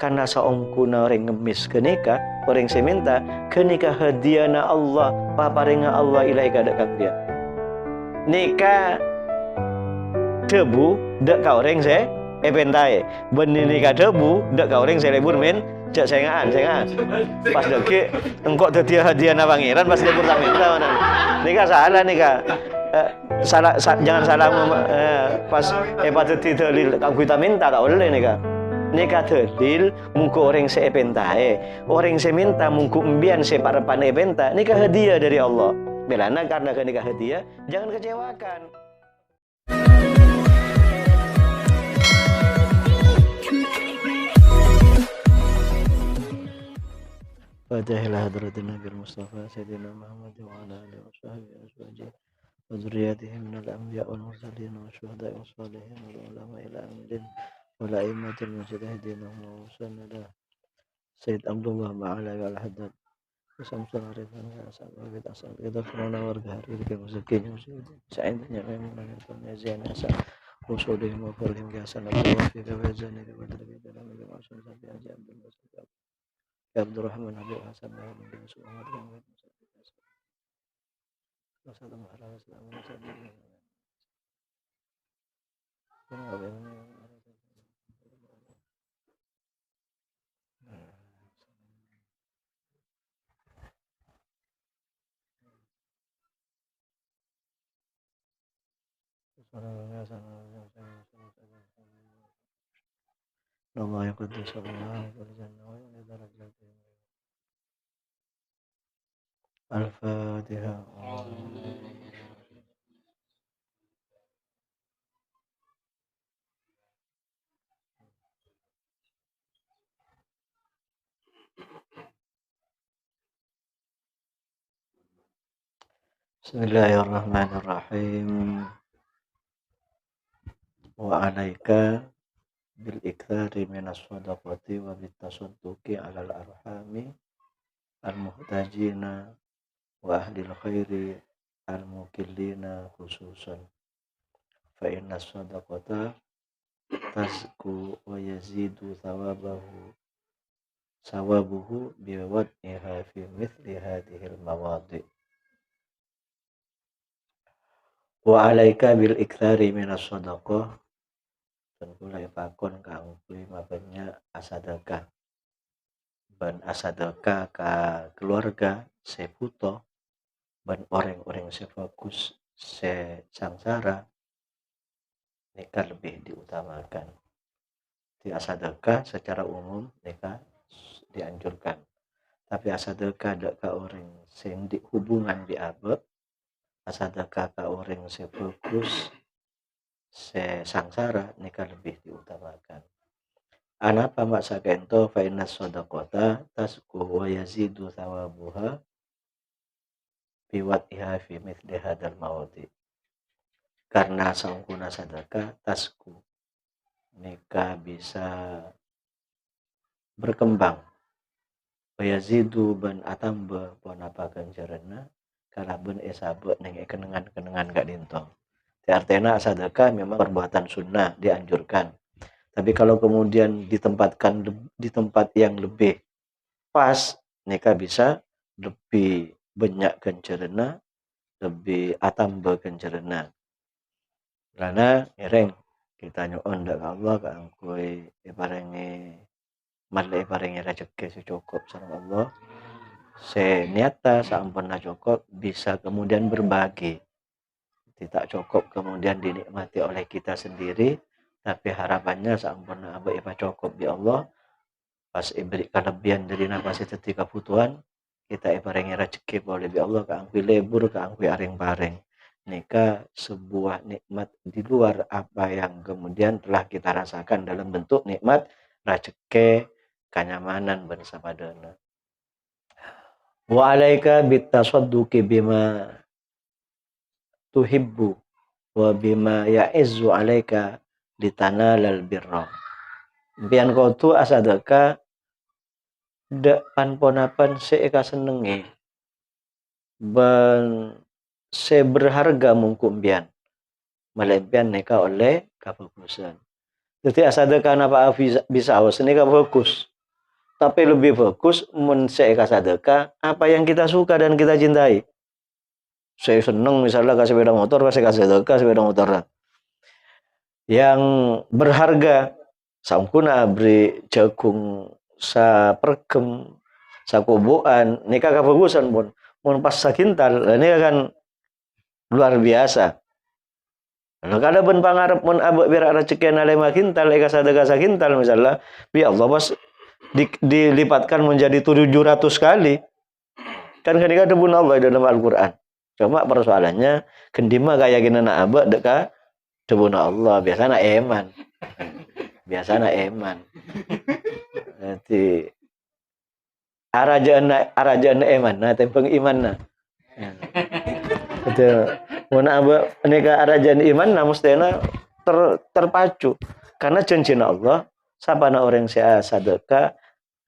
Karena saungkuna orang ngemis ke nikah, orang seminta ke nikah hadiahna Allah, paparinga Allah ilaika dak kang dia. Nikah debu dak ka orang se pentai. Ben nikah debu dak ka orang se lebur men cak sengaan. Pas deke engkok dadi hadiahna pangeran pas lebur tak minta mana. Nikah salah nikah. Jangan salah pas patut dalil kang kita minta tak boleh nikah. Nikah dalil mungku orang sepentae, orang seminta mungku embian separepane penta, nikah hadiah dari Allah. Belana karena nikah hadiah, jangan kecewakan. Fatihilah hadratin Nabi Mustafa Sayyidina Muhammad wa ala alihi wa sahbihi azwajihi wa dzurriyyatihi minal anbiya wal mursalin wa syuhada'i was shalihin wal ulama ila amdin wa la'immatil mujtahidin wa musannada Sayyid Abdullah Ma'ala wal Haddad Samsul Arifan ya sahabat bid asal kita pernah warga hari ke musukin sa'idnya memang itu asa usudihim wa farhim ya salam wa fi kawazani wa badri dalam al-masul sabi ajab bin musab ya Abdurrahman Habib Hasan wa bin Muhammad wa Wassalamu ala wasallam Allah yaqaddis Allah wal jannah wa darajatih Al-Fatihah. Bismillahirrahmanirrahim. Wa alaika bil iktsari minas shadaqati wa bit tasadduqi 'alal arhami al muhtajina wa ahlil khairi al mukillina khususan fa inna shadaqata tazku wa yazidu sawabuhu biwad'iha fi mithli hadhihi al mawadi' wa alaika bil iktsari minas shadaqah dan kula ipakon kang lima banyak asadakah ban asadakah ka keluarga seputo ban orang-orang sefokus sesangsara nikah lebih diutamakan. Di asadakah secara umum nikah dianjurkan, tapi asadakah ada ka orang sendi hubungan di abe asadakah ka orang sefokus sesangsara nikah lebih diutamakan. Anapa maksa kento fa inna shadaqata tasku wa yazidu thawabuha biwad'iha fi mithli hadzal mawadi. Karena saungkuna sedekah tasku nikah bisa berkembang wa yazidu ban atamba pon apa ganjaranna kala ben esabe ning kenengan-kenengan gak dinto. Artinya sedekah memang perbuatan sunnah dianjurkan. Tapi kalau kemudian ditempatkan di tempat yang lebih pas, nikah bisa lebih banyak ganjaranna, lebih atamba ganjaranna. Karena ereng kita nyoon dak Allah ka angkoi iparengi malle iparengi rezeki secukup sama Allah. Seniata sampurna cukup bisa kemudian berbagi. Tidak cukup kemudian dinikmati oleh kita sendiri, tapi harapannya sampurna abe ipa cukup di Allah. Pas ibri kelebihan dari napasi teti kebutuhan, kita iparengi rezeki boleh bi Allah ka angkui lebur ka angkui aring-paring. Nikah sebuah nikmat di luar apa yang kemudian telah kita rasakan dalam bentuk nikmat rezeki, kenyamanan bersamadana. Wa alaika bitasadduqi bima tuhibbu wa bima ya'izzu alaika litanalal birra. Bian kau tu asadaka dak panponapan seeka senengi ban seberharga mungkumbian melempian neka oleh kefokusan. Jadi sedekah apa bisa ini kan fokus. Tapi lebih fokus mun sedekah apa yang kita suka dan kita cintai. Saya seneng misalnya kasih sepeda motor, kasih sedekah sepeda motor. Yang berharga samkuna abri jagung sa pergem sa kubuan nikah kabagusan pun mun pas sakintal ini kan luar biasa. Kalau kada ben pangarep mun abek biar rezeki na 5 kintal eka sadega sakintal misalnya bi Allah bos dilipatkan menjadi 700 kali. Kan ketika debun Allah dalam Al-Qur'an. Cuma persoalannya kendima kayakinan abek deka debun Allah biasanya eman. Biasanya eman. Nanti arajaan eman nah tempeng iman nah. Itu mun aba nika arajaan iman nah mustena terpacu karena janji Allah sabana orang saya sedekah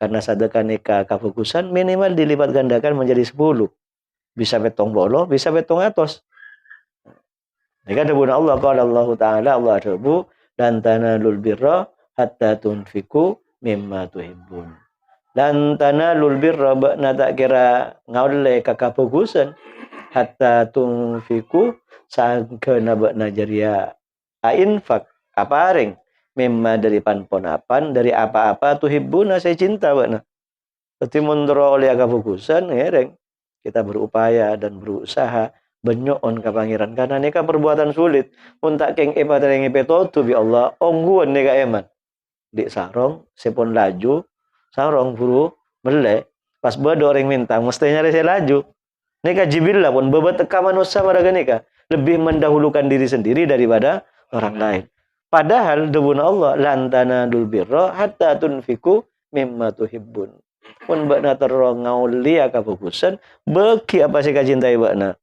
karena sedekah nikah kafokusan minimal dilipat gandakan menjadi 10 bisa betong bolo bisa betong atos nika debun Allah qala Allah taala Allah rebu dan tanalul birra hatta tunfiku mimma tuhibbun dan tanalul birra bakna tak kira ngaule kakafokusan hatta tunfiku sangkeuna bakna jaria infak aparing mimma dari panponapan dari apa-apa tuhibbuna saya cinta bakna. Tapi mundro oleh kafokusan ngereng kita berupaya dan berusaha benyoon ka pangeran karena nika perbuatan sulit mun tak keng ibadah yang ipetotu bi Allah ongguan nika eman di sarong sepon laju sarong buru mele pas bedo orang minta mestinya saya laju nika jibillah pun bebat teka manusia pada nika lebih mendahulukan diri sendiri daripada orang lain. Padahal debun Allah lantana dul birra hatta tunfiku mimma tuhibbun. Pun bakna terong ngauli kafokusan beki apa sih kacintai bakna.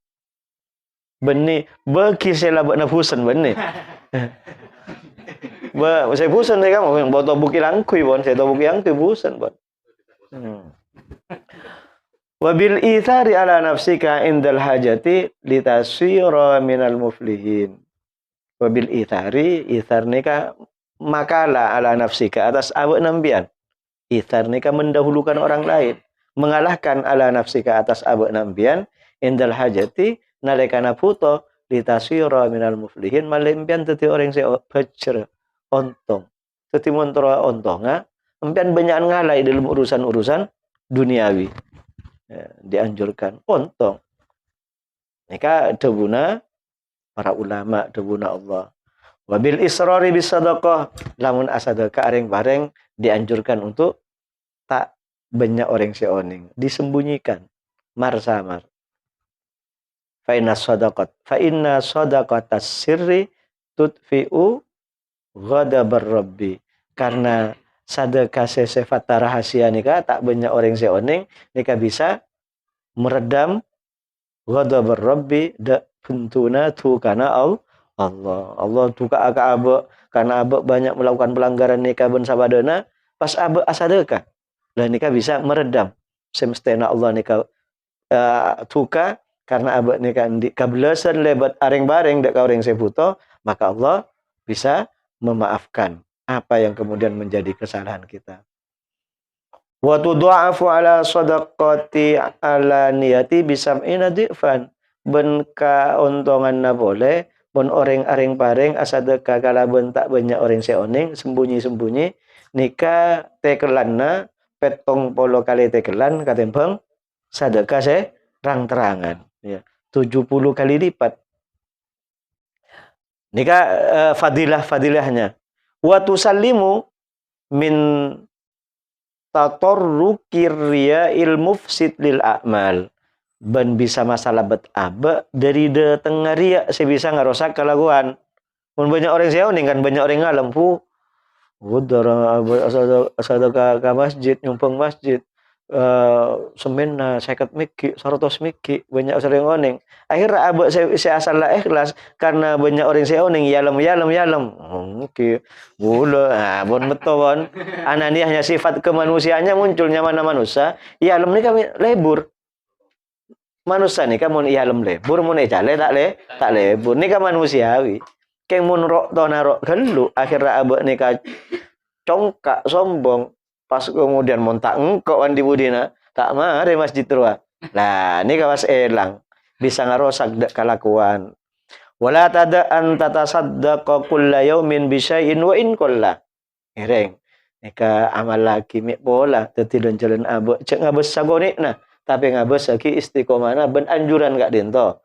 Beni beki sela bakna fusan beni. Saya fusan nih kamu boto buki langkui bon saya buki langkui fusan bon. Wabil ithari ala nafsika indal hajati litasira minal muflihin. Wabil ithari, ithar nika makalah ala nafsika atas awak nambian. Ithar nika mendahulukan orang lain. Mengalahkan ala nafsika atas awak nambian indal hajati nalekana puto litasira minal muflihin malimpian teti orang saya bacer ontong. Teti montora ontonga empian banyak ngalai dalam urusan-urusan duniawi. Ya, dianjurkan ontong. Nika debuna para ulama debuna Allah. Wabil israri bis sadaqah lamun asadaqah areng-bareng dianjurkan untuk tak banyak orang seoning disembunyikan mar-samar. Fa inna sadaqatas sirri tudfi'u ghadabar rabbi. Karena sedekah sifat rahasia nika tak banyak orang seoning nika bisa meredam ghadabar rabbi da puntuna tu kana Allah tuka aka abe karena abe banyak melakukan pelanggaran nikah ben sabadana pas abe asadekah lah nikah bisa meredam semestena Allah nikah tuka karena abe nikah kabelasan lebat areng-bareng dak orang sebuto maka Allah bisa memaafkan apa yang kemudian menjadi kesalahan kita. Wa tudha'afu ala sadaqati ala niyati bisam'ina dhifan. Ben kauntungan na boleh, ben orang areng pareng asadeka kalaban tak banyak orang seoning, sembunyi-sembunyi, nika tekelanna, petong polo kali tekelan, katempeng, sadeka se terang-terangan. Ya, 70 kali lipat. Nika fadilahnya. Wa tusallimu min tatorrukir riya'il mufsid lil a'mal. Ben bisa masalah bet abe dari de tengah ria sebisa ngarosak kelaguan. Mun banyak orang seoning kan banyak orang ngalam pu. Udara asal ka masjid nyumpang masjid. Semenna 50 miki 100 miki banyak sering oning. Akhirnya abe saya asal lah ikhlas karena banyak orang seoning yalam. Oke. Gula bon beton. Ananiahnya sifat kemanusiaannya munculnya mana manusia. Yalam ni kami lebur. Manusia ni kamu ialem lebur mun ejale tak lebur ni kan manusiawi. Kemun rok to narok gelu akhirnya abek nikah congkak sombong pas kemudian montak engkau wan di budina tak mari masjid ruah. Lah ini kawas elang bisa ngarosak dak kalakuan. Wala tada an tatasaddaqa kulla yaumin bi syai'in wa in qalla. Ireng. Nika amal laki mi bola teti dan jalan abe cek ngabes sagonikna tapi ngabes lagi istiqomahna ben anjuran gak dento.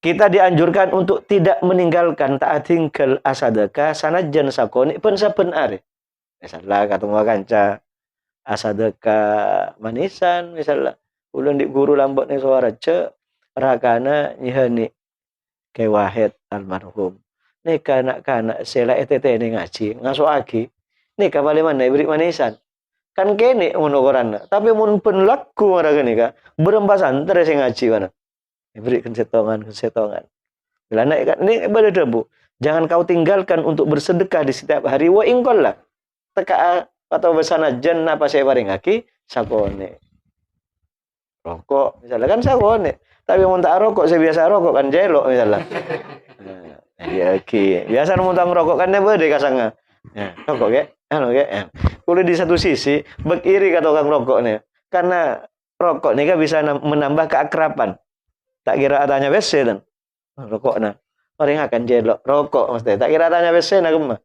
Kita dianjurkan untuk tidak meninggalkan taat tinggal asadaka sanajan sakoni pun saben are. Misalnya ketemu kanca asadaka manisan misalnya ulun di guru lambok ning suara cek rakana nyihani ke Wahid almarhum. Nih kanak-kanak sela ETT ini ngaji, ngaso aki. Nih kapal mana beri manisan. Kan kene ngono korana. Tapi mun pun laku ora gini ka. Berembasan terus ngaji mana. Beri kesetongan. Bila naik kan ini ibadah debu. Jangan kau tinggalkan untuk bersedekah di setiap hari wa ingkolla. Teka atau besana jen apa saya paring aki sakone. Rokok misalnya kan sakone. Tapi mau tak rokok, saya biasa rokok kan jelok misalnya. Ya oke. Biasa mau tak rokok kan bede kasangnya. Ya, rokok ke? Ya. Kalau di satu sisi, bekiri kata orang rokok nih. Karena rokok nih kan bisa menambah keakraban. Tak kira adanya WC dan rokok nah. Orang akan jelok rokok mesti. Tak kira adanya WC nah gemah.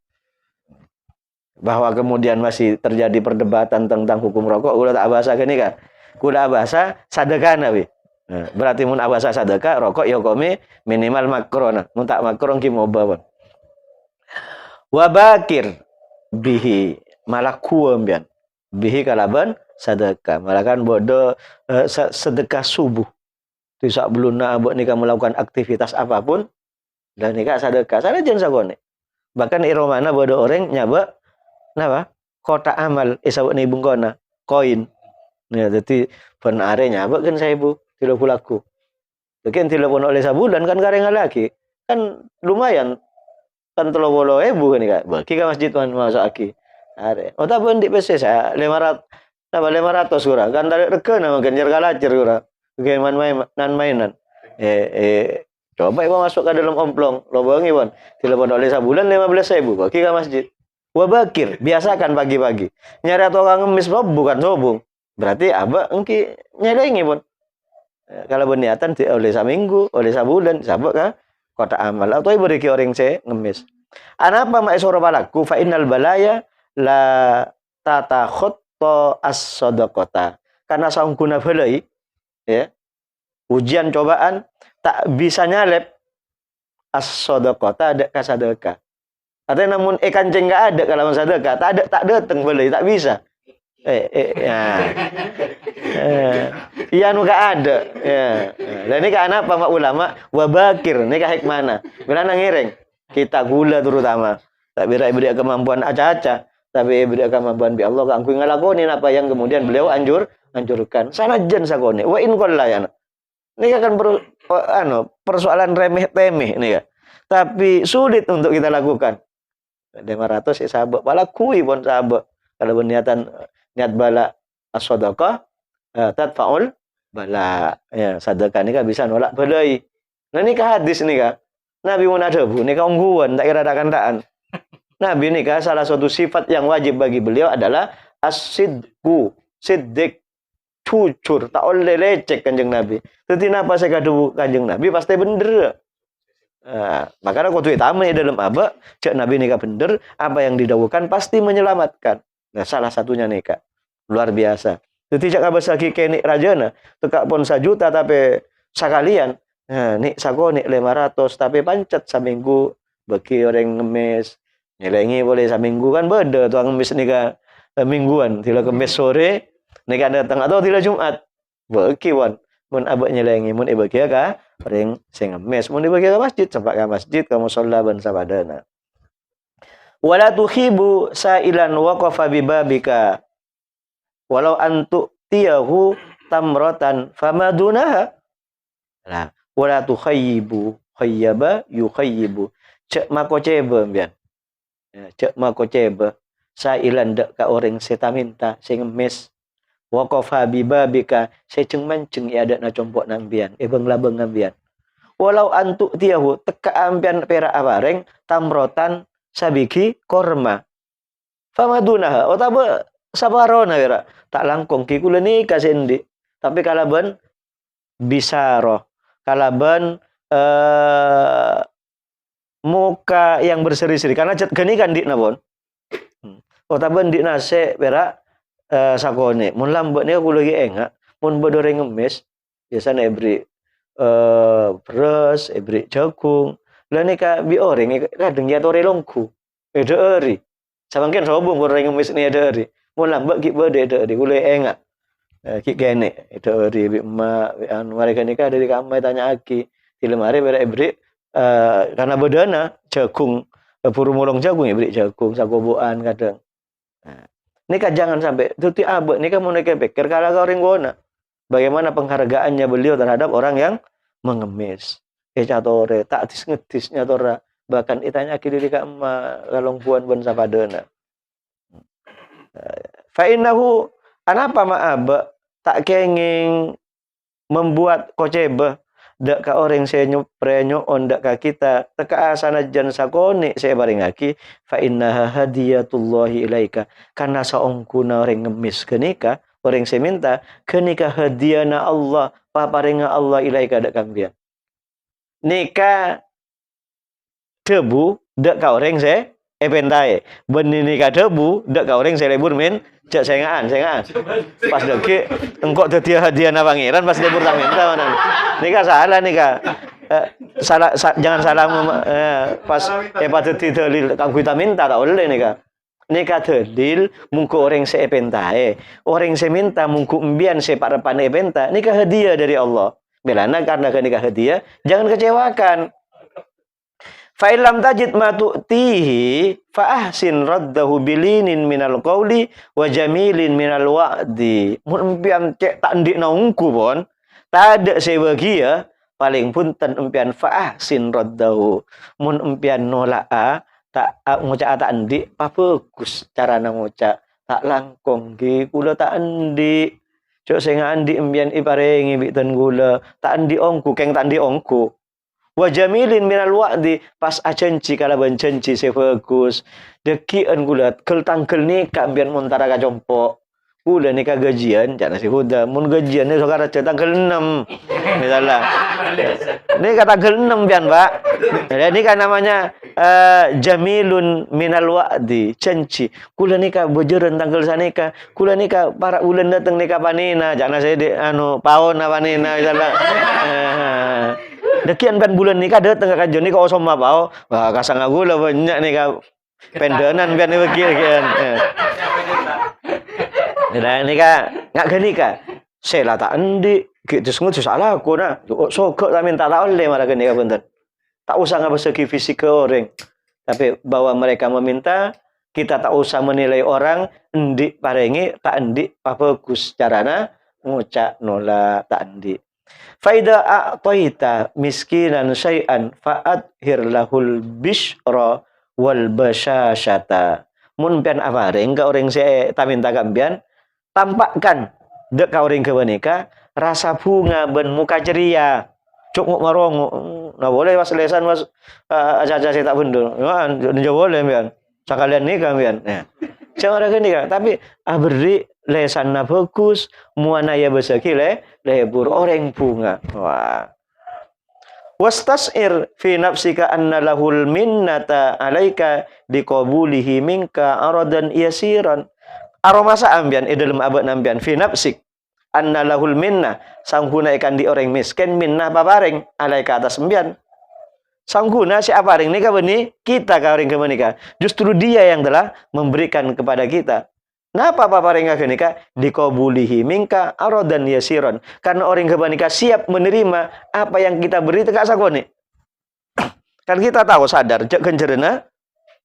Bahwa kemudian masih terjadi perdebatan tentang hukum rokok, udah tak bahasa gini kan. Udah bahasa sadekah nabi. Nah, berarti mun abasa sadekah rokok ya komi minimal makron mun tak makron ki moba wa bakir bihi malaku ambian bihi kalaban sadekah malakan bodo sedekah subuh tidak belum abok nikah melakukan aktivitas apapun dan nikah sadekah jangan sagone bahkan iromana bodo orang nyaba napa kotak amal isabuk ni bungkona koin ya jadi pen are nyaba kan saya ibu 30 laku. Mungkin 30 oleh sabulan kan kareng lagi. Kan lumayan. Kan 30.000 kan kak. Bagi ke masjid tuan masuk aki. Are. Oh tapi di PC saya 500 kurang. Kan tarik rega nama genjer kalacir kurang. Bagaimana mainan. Coba ibu masuk ke dalam omplong. Lobang ibu. 30 oleh sabulan 15.000. Bagi ke masjid. Wabakir. Biasakan pagi-pagi. Nyari atau orang ngemis bukan sobung. Berarti abah engki nyelengi pun. Kalau berniatan oleh seminggu, oleh sebulan, sabuk kan kota amal. Atau ibu reki orang saya ngemis. Anapa mak isoro palaku fa innal balaya la tata khutto as-sadaqata. Karena saungkuna balai ya. Ujian cobaan tak bisa nyalep as-sadaqata ada kasadaqah. Artinya namun kancing enggak ada kalau sedekah, tak datang balai, tak bisa. Iya nu gak ada ya. Dan ini kan apa mak ulama wabakir ini kah hikmana bila ngiring kita gula terutama tak beri kemampuan aca-aca tapi beri kemampuan bi Allah kangku ngalakonin apa yang kemudian beliau anjurkan sana jen sakone wa in qalla ini kan persoalan remeh temeh ini ya tapi sulit untuk kita lakukan 500 sahabat pala kui pun sahabat kalau berniatan niat bala as-sadaqah tadfaul bala ya sedekah ni kan bisa nolak balai. Nah ni ka hadis ni ka Nabi mun ada bu ni ka ungguan tak kira ada kandaan. Nabi ni ka salah satu sifat yang wajib bagi beliau adalah as-sidqu siddiq jujur tak oleh lecek kanjeng Nabi. Jadi napa saya kadu kanjeng Nabi pasti bener. Makanya kudu tamu dalam apa cek Nabi ni ka bener apa yang didawukan pasti menyelamatkan. Nah, salah satunya nikah. Luar biasa. Jadi cak abas lagi kenik rajana. Tekak pun 1 juta tapi sekalian. Nah, nik sako nik 500 tapi pancet seminggu bagi orang ngemis. Nyelengi boleh seminggu kan beda tuang ngemis nikah mingguan. Tila kemis sore nikah datang atau tila Jumat. Bagi wan. Mun abak nyelengi mun ibagi ka orang sing ngemis. Mun ibagi ka masjid sampai ka masjid kamu sholat ban sabadana. Wala tukhibu sa'ilan waqafa bibabika walau antu tiyahu tamratan famadunaha. Nah, wala tukhayyibu khayyaba yukhayyibu. Cek mako ceba mbian. Cek mako ceba sa'ilan dak ka orang seta minta sing ngemis waqafa bibabika seceng manceng ada na compok nang bian. Bang labeng nang bian. walau antuk tiahu teka ampian pera abareng tamrotan sabiki korma famadunaha otabe sabarona wira tak langkong ki kula ni kasendi tapi kalaban bisaro kalaban muka yang berseri-seri karena cat geni kan dik nabon otaben dik nase pera sakone mun lambat ni kula ge enga mun bodore ngemis biasanya ebri beras ebri jagung lah ni ka bi oreng kadang ya tore longku eri samangken robong goreng ngemis ni eri mun lambat ki bode eri kula enga ki gene eri bi emak anu mereka nikah dari kamai tanya aki di lemari bere ebri karena bedana jagung puru mulung jagung ebri jagung sagoboan kadang nah, nikah jangan sampai tuti abek nikah mau nikah pikir kalau orang gona bagaimana penghargaannya beliau terhadap orang yang mengemis catore tak ngedisnya tora bahkan itanya kiri ka emak kalong puan ben sapadana fa innahu anapa ma'aba tak kenging membuat kocebah dak ka orang saya nyuprenyo ondak ka kita teka asana jan sakone saya baringaki fa innaha hadiyatullahi ilaika karena saongkuna orang ngemis kenika orang saya minta kenika hadiana Allah paparinga Allah ilaika dak kambian nika debu dak ka orang saya pentai benih nika debu dak ka orang saya lebur min cak sengaan pas deke engkau dadi hadiana pangeran pas lebur tak minta mana nika salah nika jangan salah pas pas dadi dalil kang kita minta tak boleh nika dalil mungku orang saya pentai orang saya minta mungku embian saya parepane penta nika hadiah dari Allah belana karena nika hadiah jangan kecewakan. Fa'ilam tajid ma tu'tihi fa'ahsin raddahu bilinin minal qawli wa jamilin minal wa'di. Mun empian cek tak ndik naungku pun, tak ada sebagi ya, paling pun tan empian fa'ahsin raddahu. Mun empian nolak tak ngucak tak ndik, apa bagus cara ngucak. Tak langkong ki, kula tak ndik. Cok sehingga ndik empian iparengi bitan gula, tak ndik ongku, keng tak ndik ongku. Wa jamilin minal wa'di pas acenci kala bencenci sebagus dekian gula kel tangkel ni kambian montara ka compok gula ni ka gajian jana si huda mun gajian ni sokara tanggal 6 misalnya ni ka tanggal 6 pian Pak jadi kan namanya jamilun minal wa'di cenci kula ni ka bojeureun tanggal sanika kula ni ka para ulen dateng ni ka panina jana saya di anu paon panina misalnya dekian kan bulan nikah datang ka kanjon nikah osom mapao wah kasang gula banyak nih ka pendenan pian begian nah nikah ngak geni ka sela tak endi gitu sengut salah aku nah sogok tak minta tak oleh malah geni ka punten tak usah ngabeseki fisik ke orang tapi bahwa mereka meminta kita tak usah menilai orang endi parengi tak endi apa bagus carana ngucak nolak tak endi. Faida a'taita miskinan syai'an fa'adhir lahul bishra wal basyashata. Mun pian aparing ka orang saya tak minta kambian tampakkan dek ka orang kebanika rasa bunga ben muka ceria. Cuk ngarong nah boleh was lesan was aja-aja saya tak bendul. Ya boleh pian. Sakalian ni kambian. Nah. Jangan ada nikah tapi beri lesanna bagus muana ya besaki lebur orang bunga wah wastasir fi nafsika anna lahul minnata alaika biqabulihi minka aradan yasiran aromasa ambian dalam abad nambian fi nafsik anna lahul minna sangguna ikan di orang miskin minnah babareng alaika atas ambian sangguna si aparing nikah beni kita ka orang kemenika justru dia yang telah memberikan kepada kita. Napa papareng ka nikah dikobulihi minka aradan yasiron karena orang kemenika siap menerima apa yang kita beri teka sakone. Kan kita tahu sadar cek kencerena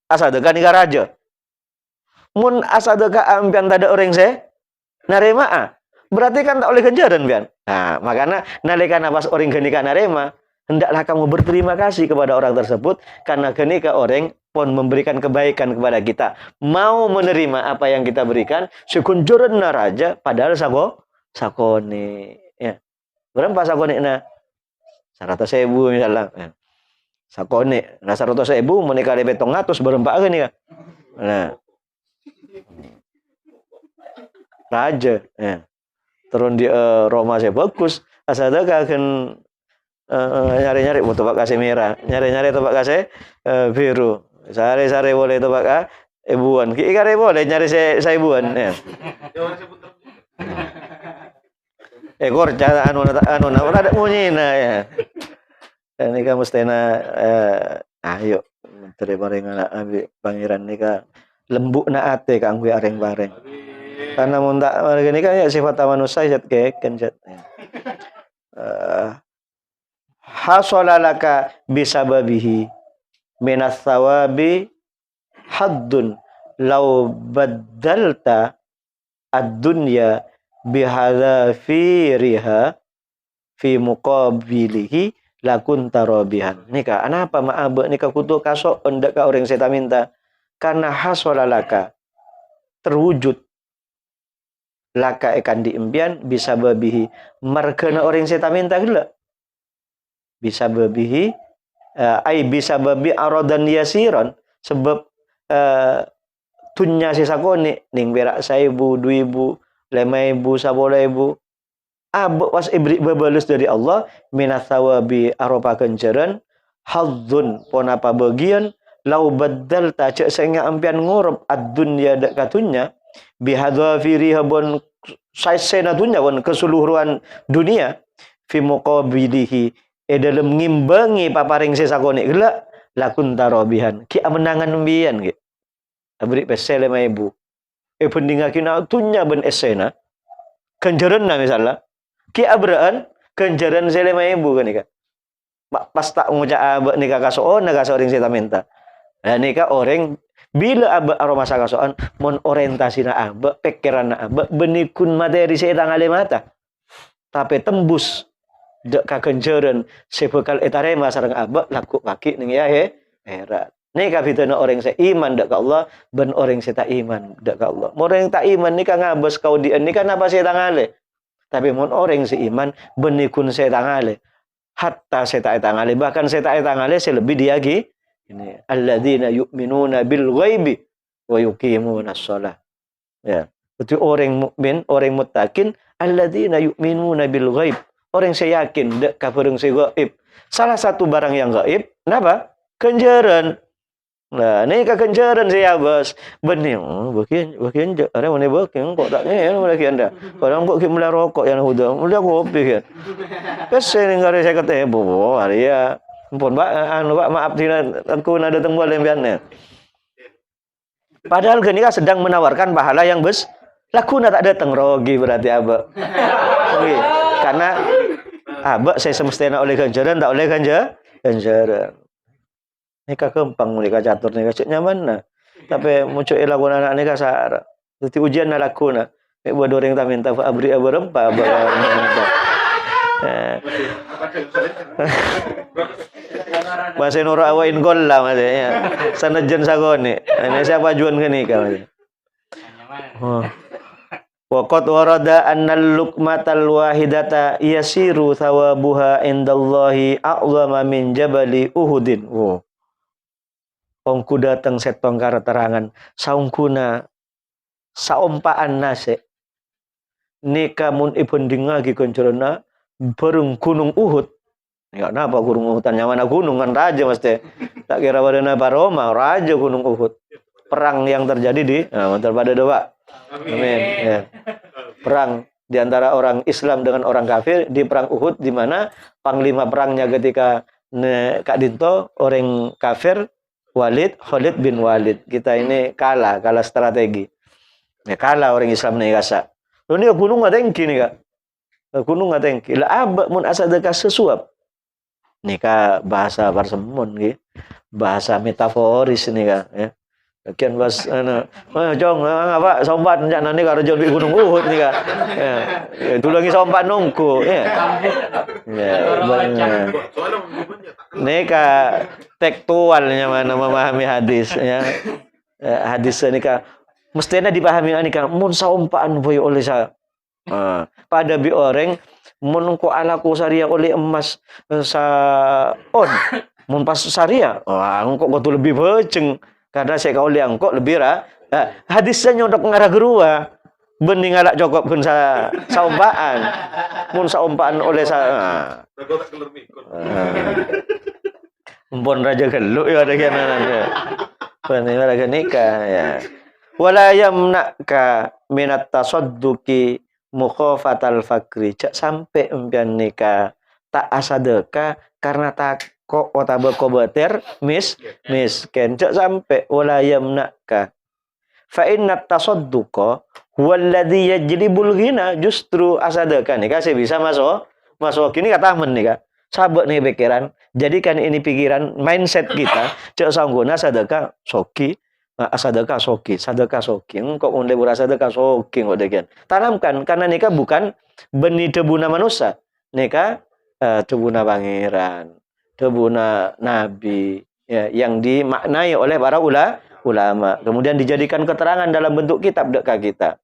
asadeka nikah raja. Mun asadeka ampian tada orang saya narema berarti kan tak oleh kenjaran pian. Nah, makanya nalika pas orang kenika narema hendaklah kamu berterima kasih kepada orang tersebut karena ketika orang pun memberikan kebaikan kepada kita mau menerima apa yang kita berikan sekunjurna raja padahal sakone ya berapa sakone na 100.000 misalnya. Sakone, nah 100.000 menikah lebih 200 berempat kan ya. Nah, raja, ya. Terus di Roma saya bagus, asal kan nyari-nyari tebak kasih merah, nyari-nyari tebak kasih biru, sare-sare boleh tebak ibuan, kare boleh nyari saya ibuan, ya. Ekor cara anu ada bunyi ya. Dan ini kan mesti ayo terima dengan abi pangeran nika lembut na ate kang gue areng bareng. Karena mun tak gini kan ya sifat manusia zat keken zat. Hasolalaka bisababihi minas sawabi haddun law baddalta ad-dunya bihadzafiriha fi muqabilihi lakun tarobihan. Nika anapa ma'abe nika kutu kaso endak ka orang saya minta karena hasolalaka terwujud laka ikan diimpian bisa babihi markena orang saya minta gila bisa babihi bisa babi arodan yasiron sebab tunya si sakone ning berak 1.000 2.000 5.000 10.000 abek was ibri babalus dari Allah minas sawabi aropa kenceran hadzun pon apa bagian lau badal ta cek sehingga ampian ngurup ad-dunya dak katunya bihadzafiri habon saisena dunya wan keseluruhan dunia fi muqabilihi dalam ngimbangi paparing sesakone gela lakun tarobihan ki amenangan mbian ki abri pesele 5.000 pendingakina dunya ben esena kencerenna misalnya ki abraan kenjaran saya 5.000 kan nika. Pas tak ngucap nikah kasoon naga soring saya minta. Nah nikah orang bila aba aroma sakasoan mon orientasi na aba pikiran na aba benikun materi saya tangale mata. Tapi tembus dek ka kenjaran sebekal etarema sareng aba laku kaki ning ya herat. Nikah bitana orang saya iman dek ka Allah ben orang saya tak iman dek ka Allah. Orang tak iman nikah ngabas kau di nikah napa saya tangale. Tapi mon orang seiman benikun saya tangale hatta saya tak tangale bahkan saya tak tangale saya lebih dia lagi ini alladzina yu'minuna bil ghaibi wa yuqimuna shalah ya itu orang mukmin orang muttaqin alladzina yu'minuna bil ghaib orang saya yakin dak kabareng saya gaib salah satu barang yang gaib kenapa kenjaran. Nah, ini kekenjaran saya bos. Benih, bagian ada mana bagian kok tak ni, lagi anda. Orang kok mulai rokok yang udah, mulai kopi kan. Pesen yang saya kata, bobo, hari ya, pun anu pak maaf tidak, aku nada tembal lembiannya. Padahal gini kan sedang menawarkan pahala yang bes, laku tak datang rogi berarti abah. Karena abah saya semestinya oleh kenjaran, tak oleh kenjaran. Nikah kempang nikah catur nikah cek nyaman nah tapi muncul lagu anak nikah sahara jadi ujian na laku na buat orang tak minta abri abarempa bahasa nora awain gol lah maksudnya sanajan sagone ini siapa juan ke nikah maksudnya waqad warada annal luqmatal wahidata yasiru thawabuha indallahi a'zama min jabali uhudin. Ongku datang setong kara terangan saungkuna saompaan nase nika mun ipun dingagi koncorona berung gunung Uhud ya napa gunung Uhud nyaman gunung kan raja mesti tak kira pada napa Roma raja gunung Uhud perang yang terjadi di pada doa amin ya perang di antara orang Islam dengan orang kafir di perang Uhud di mana panglima perangnya ketika Kak Dinto orang kafir Khalid bin Walid. Kita ini kalah strategi. Ya kalah orang Islam nih kasa. Lo ini gunung nggak tengki nih kak. Gunung nggak tengki. Lah abak mun asa dekat sesuap. Nih kak bahasa parsemon gitu. Bahasa metaforis nih kak. Ya. Kian bas, jong apa sompat jangan nih kalau jual gunung Uhud nih kak. Ya. Itu lagi sompat nongku. Ya. Ya. Nih kak tekstualnya mana memahami hadis ya. Hadis ini kak mestinya dipahami ini kak mun saumpaan boy oleh saya Pada bi orang mun ko alaku saria oleh emas sa on mun pas saria wah engko gotu lebih beceng karena saya kau liang kok lebih hadisnya nyodok ngarah gerua bening alak cokop pun saumpaan mun saumpaan oleh Empon raja geluk ya ada kanan ya. Bening raga nikah ya. Wala yamna'ka minat tasadduqi mukhafatal fakri. Cak sampai empian nikah tak asadeka karena takok otabe kobeter miskin. Cak sampai wala yamna'ka. Fa inna tasadduqa huwallazi yajlibul ghina. Justru asadeka nikah saya bisa masuk ini kata aman nikah. Sabak nih pikiran, jadikan ini pikiran mindset kita. Cak sangguna sedekah soki, sedekah soki. Kok unde berasa sedekah soki kok dekian. Tanamkan karena nikah bukan benih debuna manusia. Nikah debuna pangeran, debuna nabi ya, yang dimaknai oleh para ulama. Kemudian dijadikan keterangan dalam bentuk kitab dekat kita.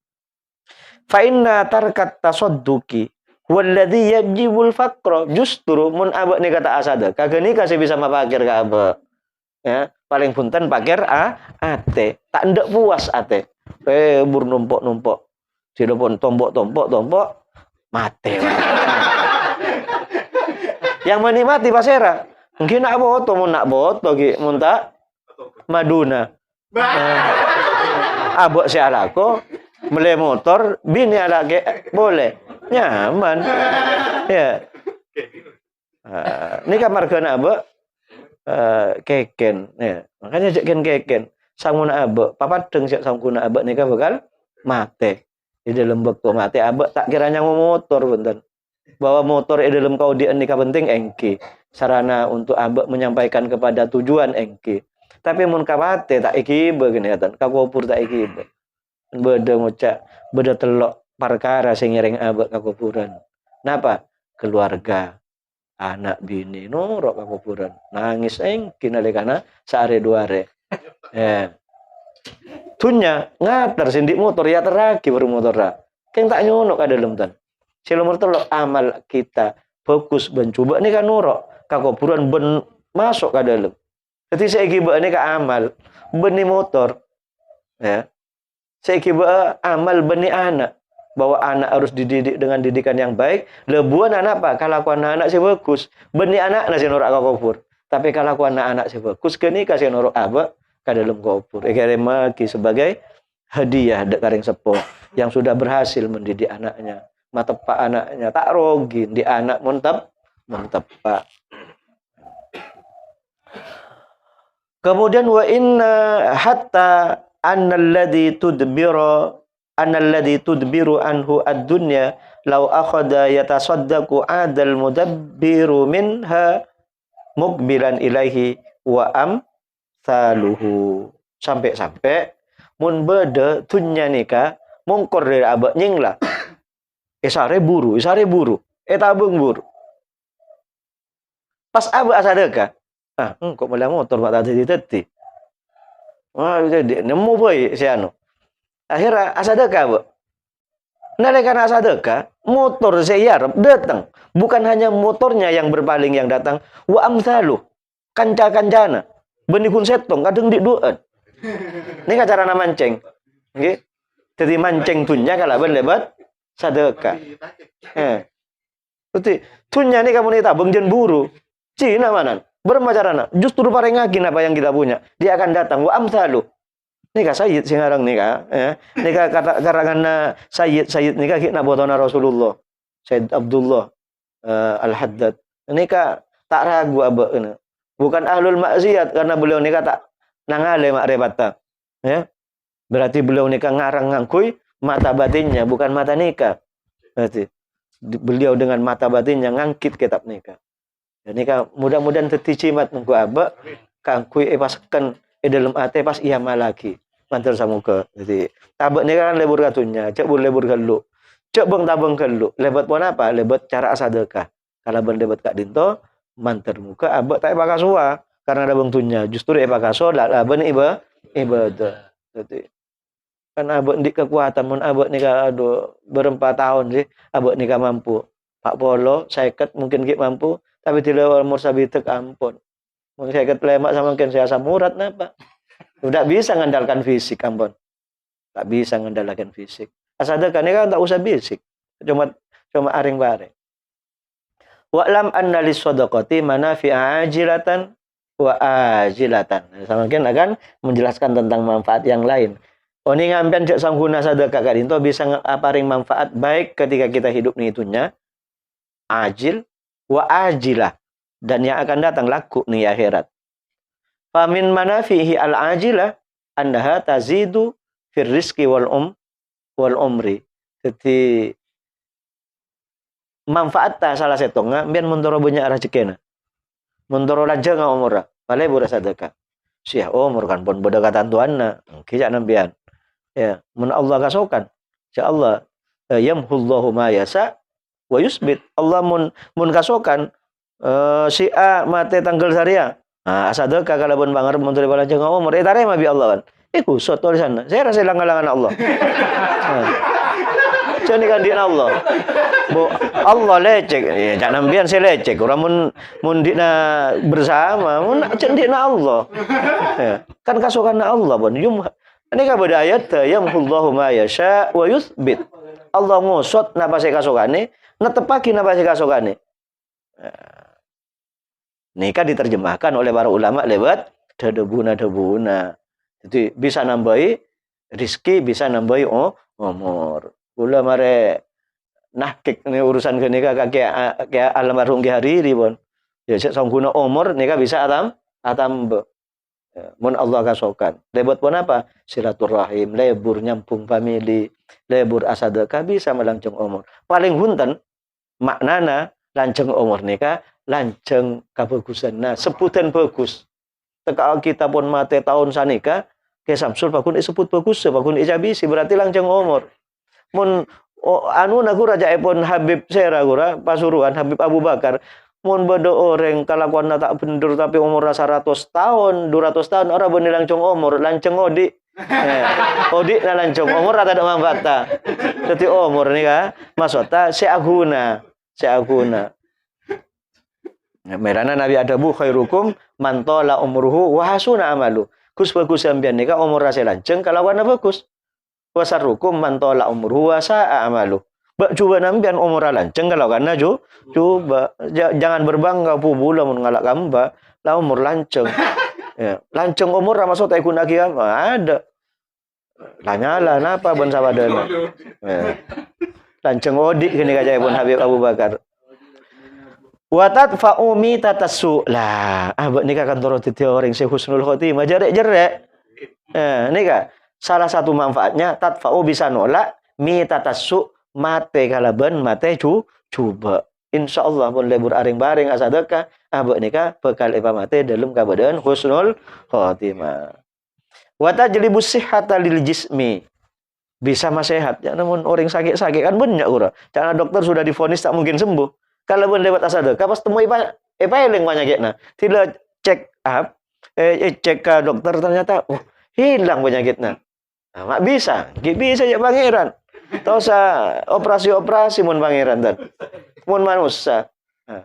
Fa inna tarkat tasadduqi walladzi yajibul faqra. Justru mun abak ni kata asada kagak ni kasih bisa mapakir ka abak ya paling punten pakir ate tak ndak puas ate bur numpuk sidopon tombok mate yang menikmati pasera mungkin nak boto mun nak boto ki mun tak maduna abak si alako mele motor bini alake boleh nyaman ya ini kamar kena abak keken ya makanya cek keken sanguna abak papadeng cek sanguna abak nikah bakal mate di dalam bekto mate abak tak kiranya mau motor benten bawa motor di dalam kau di nikah penting engki sarana untuk abak menyampaikan kepada tujuan engki tapi mun kapate tak iki begini katan kakopur tak iki beda ngocak beda telok perkara sing nyering abak kakuburan. Napa? Keluarga, anak bini norok kakuburan. Nangis kinalekana saare duare. Tunya ngater sindik motor ya teraki baru motor ra. Keng tak nyonok ka dalem tan. Si nomor telo amal kita fokus mencoba ni kan norok kakuburan ben masuk ka dalem. Jadi saiki bae ni ka amal beni motor. Ya. Saiki bae amal beni anak. Bahwa anak harus dididik dengan didikan yang baik. Lebuan anak apa? Kalakuan anak si bagus. Benih anak nasi norak kubur. Tapi kalakuan anak si bagus. Kini kasih norak abak ke dalam kubur. Maki sebagai hadiah dek karing sepuh yang sudah berhasil mendidik anaknya. Matepak anaknya tak rogin di anak mentepak. Kemudian wa inna hatta annalladzi tudbiru anhu ad-dunya law akhadha yatasaddaqu adal mudabbiru minha mukbilan ilaihi wa amsaluhu. Sampai mun beda dunya nikah mungkor dari abak nyinglah isare buru tabung buru pas abak asadeka kok mulai motor pak tadi wah jadi nemu boy si anu akhirnya asadeka bu. Nalekana asadeka motor saya datang. Bukan hanya motornya yang berpaling yang datang. Wa amsalu kanca-kancana. Benikun setong kadang di duet. Ini kan cara mancing. Nggih. Jadi mancing tunya kalau lebat sadeka. Berarti tunya ini kamu tabung jen buru. Cina manan. Bermacarana. Justru parengakin apa yang kita punya. Dia akan datang. Wa amsalu. Nika Sayyid singarang nika ya. Nika kata karangan Sayyid nika kita botona Rasulullah. Sayyid Abdullah Al-Haddad. Nika tak ragu abak ini. Bukan ahlul maksiat karena beliau nika tak nangale mak rebata. Ya. Berarti beliau nika ngarang ngangkui mata batinnya bukan mata nika. Berarti beliau dengan mata batinnya ngangkit kitab nika. Dan nika mudah-mudahan teticimat mengku abak kangkui paskan dalam ate pas iya malaki mantar samuka jadi tabak ni kan lebur katunya cek bur lebur keluk cek bang tabang keluk lebat pun apa lebat cara asadekah kalau ben lebat kak dinto mantar muka abak tak pakasua karena ada bang tunya justru pakasua lah ben ibadah jadi Kan abek di kekuatan mun abek nika aduh berempat tahun sih abek nika mampu. Pak Polo 50 mungkin ki mampu tapi di luar umur sabitek ampun. Mun 50 lemak sama mungkin saya asam urat napa. Udah bisa ngandalkan fisik ampun. Tak bisa ngandalkan fisik. Asadaka nika tak usah fisik. Cuma cuma aring-bareng. Wa'lam anna lis-shadaqati manafi'a ajilatan wa ajilatan. Sama mungkin akan menjelaskan tentang manfaat yang lain. Oh ini ngampian cek sangguna sedekah kak dinto bisa ngaparing manfaat baik ketika kita hidup nih itunya ajil wa ajilah dan yang akan datang laku nih akhirat. Famin manafihi al ajilah annaha tazidu fir rizqi wal umri. Jadi manfaat ta salah setonga biar mendoro banyak rezekina. Mendoro raja nga umur. Balai bura sedekah. Sia umur kan pun berdekatan tuanna. Kijak nambian. Ya, mun Allah kasokan. Ya Allah, yamhullahu ma yasa wa yusbit. Allah mun kasokan si A mate tanggal saria. Nah, asadeka kalau pun bangar mun tuli bala jeung umur eta mah bi Allah kan. Iku sot tulisan. Saya rasa langan-langan Allah. Jadi kan dia Allah. Bu Allah lecek. Ya jangan biar saya lecek. Orang mun dina bersama, mun cendina Allah. Ya, kan kasokan Allah pun. Ini kan beda ayat yamhullahu ma yasha wa yuthbit. Allah ngusut napa sing kasokane, netepake napa sing kasokane. Nikah diterjemahkan oleh para ulama lewat dedebuna. Jadi bisa nambahi rizki, bisa nambahi umur. Kula mare nahkik ini urusan ke nikah kayak almarhum Ki Hariri pun. Ya sangguna umur nikah bisa atam mun Allah kasokan. Lebur pun apa? Silaturahim, lebur nyampung famili, lebur asadekah bisa melanceng umur. Paling hunten maknana lanceng umur nikah, lanceng kabagusan. Nah, sebutan bagus. Teka kita pun mate tahun sanika, ke Samsul pakun disebut bagus, pakun ijabisi berarti lanceng umur. Mun anu nagu raja pun Habib Sera gura Pasuruan Habib Abu Bakar. Mun bodo orang kalakuan tak bener tapi umur 100 tahun, 200 tahun orang bener lancung umur, lancung odi. Odi na lancung umur rata ada manfaat. Jadi umur nih kan, maksudnya seaguna. Merana Nabi Adabu khairukum mantola umruhu wa hasuna amalu. Kus bagus sampean nika umur rasa lanceng kalakuan bagus. Wasarukum mantola umruhu wa sa'a amalu. Bak coba nampian umur lanceng kalau karena coba jangan berbangga pubula mun ngalak kamba lah umur lanceng. Ya, lanceng umur maksud ikun lagi ada. Lanyala napa ban sawadana. Ya. Lanceng odi gini kaja pun Habib Abu Bakar. Watat faumi tatasu lah. Abak nikah kantor titi orang si husnul khotimah jerek. Nikah salah satu manfaatnya tatfa'u bisa nolak mi tatasu mate kalaban mate coba insyaallah pun lebur aring baring asadeka abek nikah bekal ipa mate dalam keadaan husnul khotimah wa tajlibus sihhata lil jismi bisa sehat ya namun orang sakit kan banyak ura karena dokter sudah divonis tak mungkin sembuh kalau pun lewat asadeka pas temui ipa yang penyakitna tidak check up cek ke dokter ternyata hilang penyakitnya mak bisa ya pangeran tahu sa operasi mun pangeran dan mun manusia. Nah,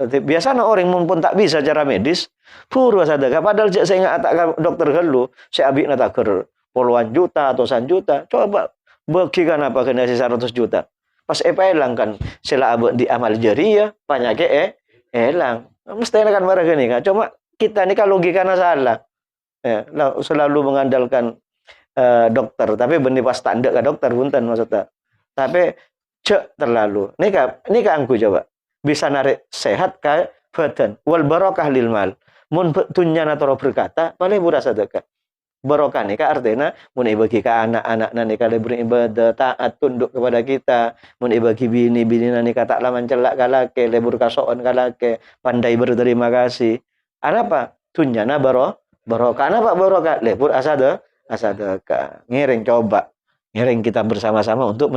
biasanya orang pun tak bisa cara medis purwa sadaka padahal saya nggak tak dokter gelu saya abik nata ker puluhan juta atau 1 juta coba bagikan apa kena 100 juta pas hilang kan sila abek di amal jariah penyakit hilang mesti kan marah gini kan cuma kita ini kalau logikanya salah ya, selalu mengandalkan dokter tapi benih pas tanda ke dokter punten maksudnya tapi cek terlalu ini angku coba bisa narik sehat ke badan wal barokah lil mal mun tunyana toro berkata paling murah sedekah barokah nikah artinya mun bagi ke anak-anak nikah beribadah taat tunduk kepada kita mun bagi bini nikah tak laman celak kalake lebur kasoon kalake pandai berterima kasih apa tunyana barokah apa barokah lebur asadaka ngiring kita bersama-sama untuk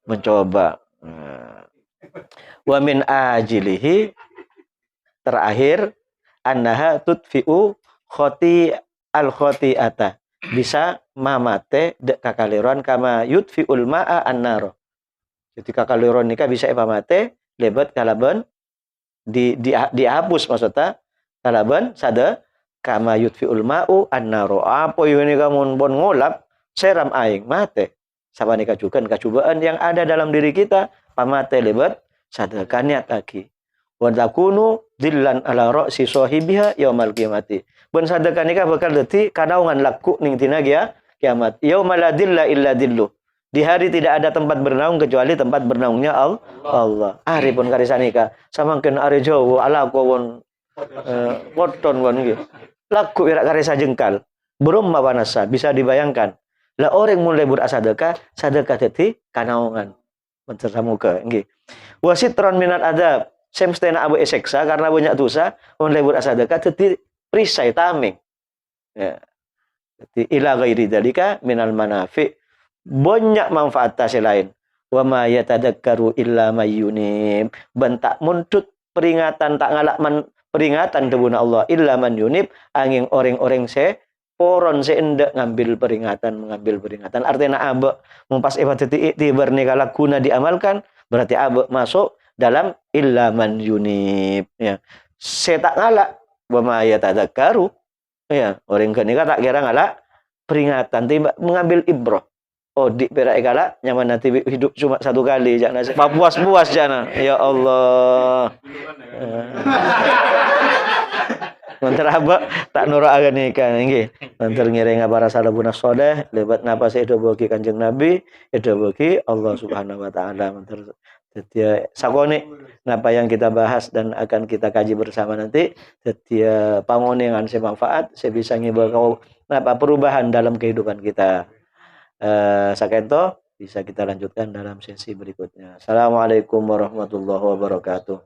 mencoba. Wa min ajilihi terakhir annaha tudfi'u khoti al khoti'ata bisa mamate dek kakaliron kama yutfiul ma'a annaro. Jadi kakaliron nika bisa mamate lebet kalaban dihapus maksudnya kalaban sada kama yutfiul ma'u annaro. Apa ini kamu bon ngolap seram aing mate. Sama nika kacubaan yang ada dalam diri kita pamate lebet sada kaniat lagi. Wa takunu dillan ala ra'si sahibiha yaumal qiyamati. Ben sadaka nikah bakal deti kadaungan laku ning tina kiamat. Yauma la dilla illa dillu. Di hari tidak ada tempat bernaung kecuali tempat bernaungnya Allah. Ari pun karisanika samangkeun ari Jawa ala kawon poton wan ge. Laku ira karisa jengkal. Belum mawanasa bisa dibayangkan. Lah orang mulai bersadekah, sadekah deti kanaungan. Mencerita muka nggih. Wasitron minat adab. Semstena abu eseksa karena banyak dosa, mulai bersadekah deti perisai tameng. Ya. Jadi ila ghairi dzalika minal manafi. Banyak manfaat selain. Wa ma yatadakkaru illa mayyunib. Bentak muntut peringatan tak ngalak peringatan tebuna Allah illa man yunib angin orang-orang poron seendak mengambil peringatan. Artinya abe mumpas ibadati iktibar nikala guna diamalkan berarti abe masuk dalam illa man yunib. Ya. Saya tak ngalak wa ya tadakkaru. Ya, orang kenika tak kira ngalak peringatan tiba mengambil ibrah. Oh, di perak kala nyaman nanti hidup cuma satu kali jangan puas-puas jangan. Ya Allah. Mantar abak tak nurut agan nikah nggih. Mantar ngiring para salafun saleh lebat napa sedo bagi Kanjeng Nabi, edo bagi Allah Subhanahu wa taala. Mantar setiap sakone napa yang kita bahas dan akan kita kaji bersama nanti setiap pangoningan semanfaat sebisa ngibau napa perubahan dalam kehidupan kita. Sakento bisa kita lanjutkan dalam sesi berikutnya. Assalamualaikum warahmatullahi wabarakatuh.